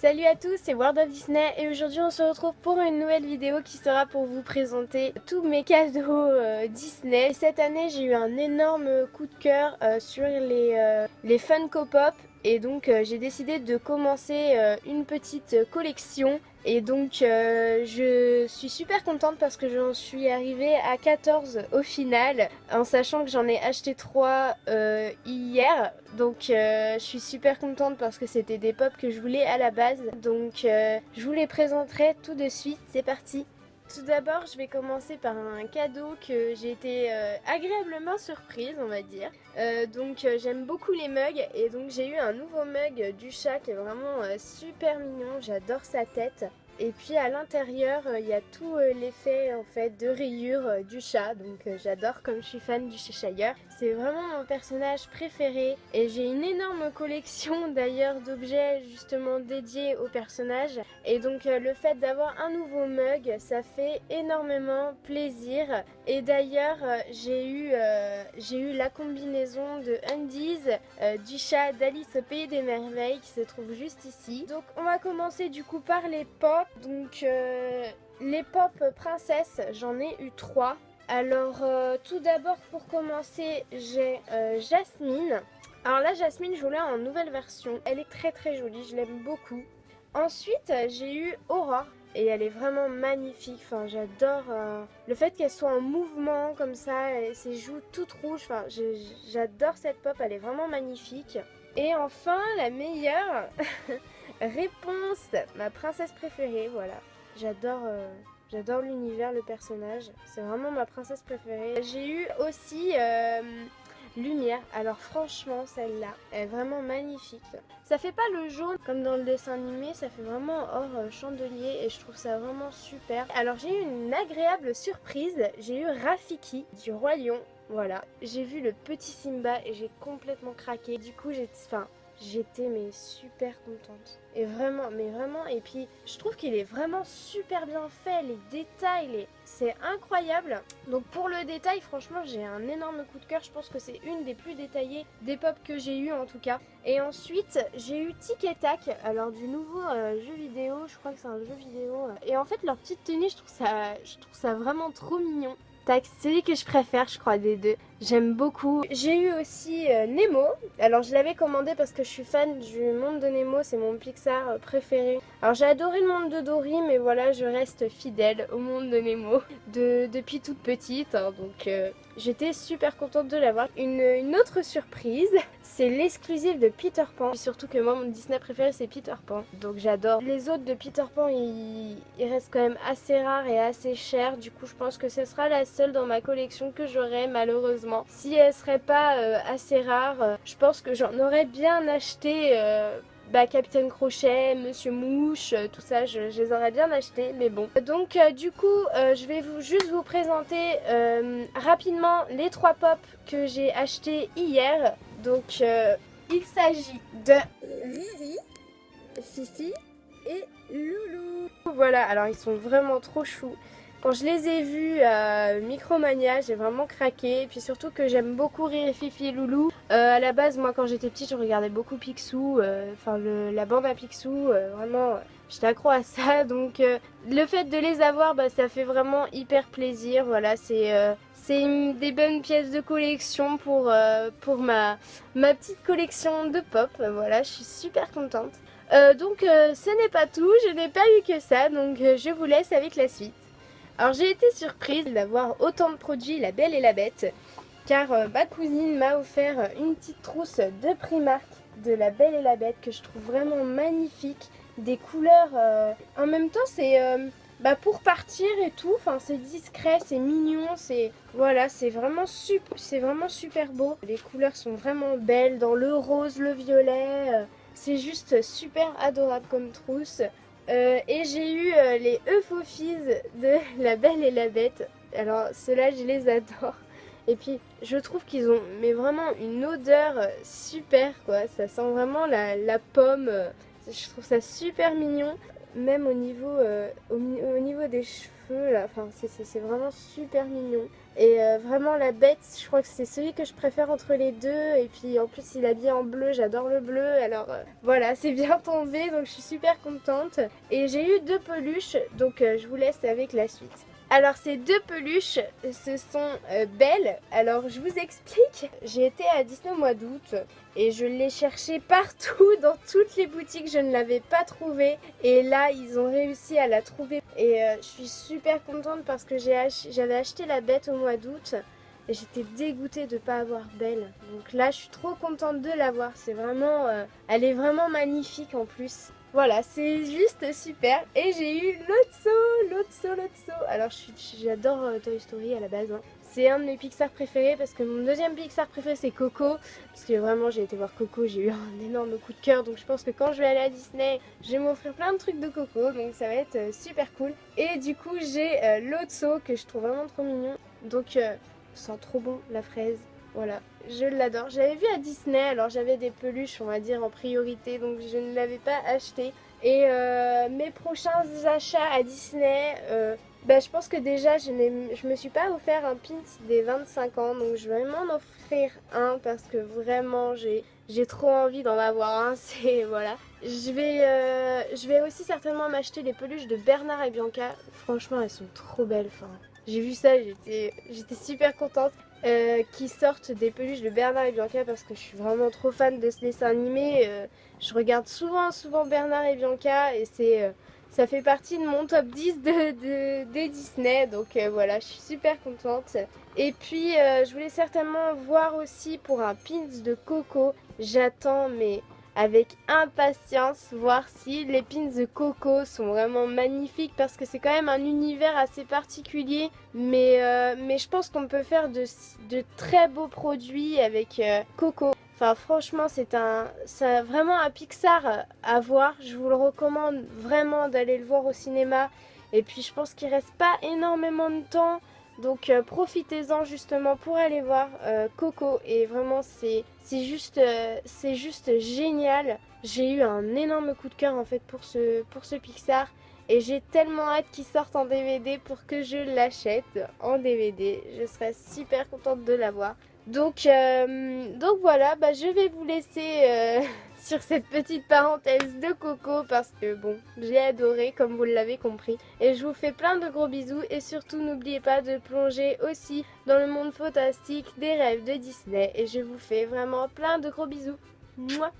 Salut à tous, c'est World of Disney et aujourd'hui on se retrouve pour une nouvelle vidéo qui sera pour vous présenter tous mes cadeaux Disney. Cette année j'ai eu un énorme coup de cœur sur les Funko Pop et donc j'ai décidé de commencer une petite collection. Et donc je suis super contente parce que j'en suis arrivée à 14 au final, en sachant que j'en ai acheté 3 hier. Donc je suis super contente parce que c'était des pops que je voulais à la base. Donc je vous les présenterai tout de suite, c'est parti. Tout d'abord, je vais commencer par un cadeau que j'ai été agréablement surprise, on va dire. J'aime beaucoup les mugs et donc j'ai eu un nouveau mug du chat qui est vraiment super mignon, j'adore sa tête. Et puis à l'intérieur, il y a tout l'effet en fait de rayures du chat, donc j'adore comme je suis fan du Cheshire. C'est vraiment mon personnage préféré et j'ai une énorme collection d'ailleurs d'objets justement dédiés au personnage. Et donc le fait d'avoir un nouveau mug, ça fait énormément plaisir. Et d'ailleurs j'ai eu la combinaison de undies du chat d'Alice au Pays des Merveilles qui se trouve juste ici. Donc on va commencer du coup par les pops. Donc les pop princesses, j'en ai eu 3. Alors tout d'abord pour commencer j'ai Jasmine. Alors là Jasmine je l'ai en nouvelle version, elle est très jolie, je l'aime beaucoup. Ensuite j'ai eu Aurore et elle est vraiment magnifique, enfin j'adore le fait qu'elle soit en mouvement comme ça et ses joues toutes rouges, enfin j'adore cette pop, elle est vraiment magnifique. Et enfin la meilleure Réponse, ma princesse préférée, voilà. J'adore l'univers, le personnage. C'est vraiment ma princesse préférée. J'ai eu aussi Lumière. Alors franchement, celle-là est vraiment magnifique. Ça fait pas le jaune comme dans le dessin animé, ça fait vraiment or chandelier et je trouve ça vraiment super. Alors j'ai eu une agréable surprise. J'ai eu Rafiki du Roi Lion. Voilà. J'ai vu le petit Simba et j'ai complètement craqué. Du coup, j'étais mais super contente. Et vraiment, mais vraiment, et puis je trouve qu'il est vraiment super bien fait, les détails, c'est incroyable. Donc pour le détail, franchement, j'ai un énorme coup de cœur, je pense que c'est une des plus détaillées des pop que j'ai eu en tout cas. Et ensuite, j'ai eu Tic et Tac, alors du nouveau jeu vidéo, je crois que c'est un jeu vidéo. Et en fait, leur petite tenue, je trouve ça vraiment trop mignon. Tac, c'est celui que je préfère, je crois, des deux. J'aime beaucoup. J'ai eu aussi Nemo. Alors, je l'avais commandé parce que je suis fan du monde de Nemo. C'est mon Pixar préféré. Alors, j'ai adoré le monde de Dory, mais voilà, je reste fidèle au monde de Nemo depuis toute petite. Hein, donc, j'étais super contente de l'avoir. Une autre surprise, c'est l'exclusif de Peter Pan. Et surtout que moi, mon Disney préféré, c'est Peter Pan. Donc, j'adore. Les autres de Peter Pan, ils restent quand même assez rares et assez chers. Du coup, je pense que ce sera la seule dans ma collection que j'aurai, malheureusement. Si elle serait pas assez rare, je pense que j'en aurais bien acheté. Capitaine Crochet, Monsieur Mouche, tout ça, je les aurais bien achetés, mais bon. Donc du coup, je vais juste vous présenter rapidement les 3 pops que j'ai achetés hier. Donc il s'agit de Riri, Fifi et Loulou. Voilà, alors ils sont vraiment trop choux. Quand je les ai vus à Micromania, j'ai vraiment craqué. Et puis surtout que j'aime beaucoup Riri, Fifi et Loulou. À la base, moi quand j'étais petite, je regardais beaucoup Picsou. La bande à Picsou, vraiment, j'étais accro à ça. Donc le fait de les avoir, ça fait vraiment hyper plaisir. Voilà, c'est des bonnes pièces de collection pour ma petite collection de pop. Voilà, je suis super contente. Ce n'est pas tout, je n'ai pas eu que ça. Donc je vous laisse avec la suite. Alors j'ai été surprise d'avoir autant de produits La Belle et la Bête, car ma cousine m'a offert une petite trousse de Primark de La Belle et la Bête que je trouve vraiment magnifique, des couleurs, en même temps c'est pour partir et tout, enfin c'est discret, c'est mignon, voilà, c'est vraiment super beau. Les couleurs sont vraiment belles, dans le rose, le violet, c'est juste super adorable comme trousse. Et j'ai eu les Euphofies de La Belle et la Bête. Alors ceux-là je les adore. Et puis je trouve qu'ils ont vraiment une odeur super quoi. Ça sent vraiment la pomme. Je trouve ça super mignon. Même au niveau des cheveux là. Enfin c'est vraiment super mignon. Et vraiment la bête, je crois que c'est celui que je préfère entre les deux. Et puis en plus il est habillé en bleu, j'adore le bleu. Alors voilà, c'est bien tombé, donc je suis super contente. Et j'ai eu 2 peluches, donc je vous laisse avec la suite. Alors ces 2 peluches, ce sont Belle. Alors je vous explique, j'ai été à Disney au mois d'août et je l'ai cherché partout, dans toutes les boutiques, je ne l'avais pas trouvée. Et là ils ont réussi à la trouver. Et je suis super contente parce que j'avais acheté la bête au mois d'août. Et j'étais dégoûtée de ne pas avoir Belle. Donc là je suis trop contente de l'avoir, c'est vraiment, elle est vraiment magnifique en plus. Voilà, c'est juste super. Et j'ai eu Lotso. Alors j'adore Toy Story à la base. Hein. C'est un de mes Pixar préférés parce que mon deuxième Pixar préféré c'est Coco. Parce que vraiment j'ai été voir Coco, j'ai eu un énorme coup de cœur. Donc je pense que quand je vais aller à Disney, je vais m'offrir plein de trucs de Coco. Donc ça va être super cool. Et du coup j'ai Lotso que je trouve vraiment trop mignon. Donc sent trop bon la fraise. Voilà, je l'adore. J'avais vu à Disney, alors j'avais des peluches, on va dire, en priorité, donc je ne l'avais pas acheté. Et mes prochains achats à Disney, je pense que déjà, je me suis pas offert un pins des 25 ans, donc je vais m'en offrir un parce que vraiment, j'ai trop envie d'en avoir un. C'est voilà. Je vais aussi certainement m'acheter les peluches de Bernard et Bianca. Franchement, elles sont trop belles. Enfin, j'ai vu ça, j'étais super contente. Qui sortent des peluches de Bernard et Bianca parce que je suis vraiment trop fan de ce dessin animé. Je regarde souvent Bernard et Bianca et ça fait partie de mon top 10 des Disney. Donc voilà, je suis super contente. Et puis je voulais certainement voir aussi pour un pins de Coco. J'attends mais avec impatience voir si les pins de Coco sont vraiment magnifiques parce que c'est quand même un univers assez particulier mais je pense qu'on peut faire de très beaux produits avec Coco. Enfin franchement c'est vraiment un Pixar à voir, je vous le recommande vraiment d'aller le voir au cinéma et puis je pense qu'il reste pas énormément de temps. Donc profitez-en justement pour aller voir Coco et vraiment c'est juste génial. J'ai eu un énorme coup de cœur en fait pour ce Pixar et j'ai tellement hâte qu'il sorte en DVD pour que je l'achète en DVD. Je serais super contente de l'avoir. Donc voilà, je vais vous laisser sur cette petite parenthèse de Coco parce que bon, j'ai adoré comme vous l'avez compris. Et je vous fais plein de gros bisous et surtout n'oubliez pas de plonger aussi dans le monde fantastique des rêves de Disney. Et je vous fais vraiment plein de gros bisous. Mouah.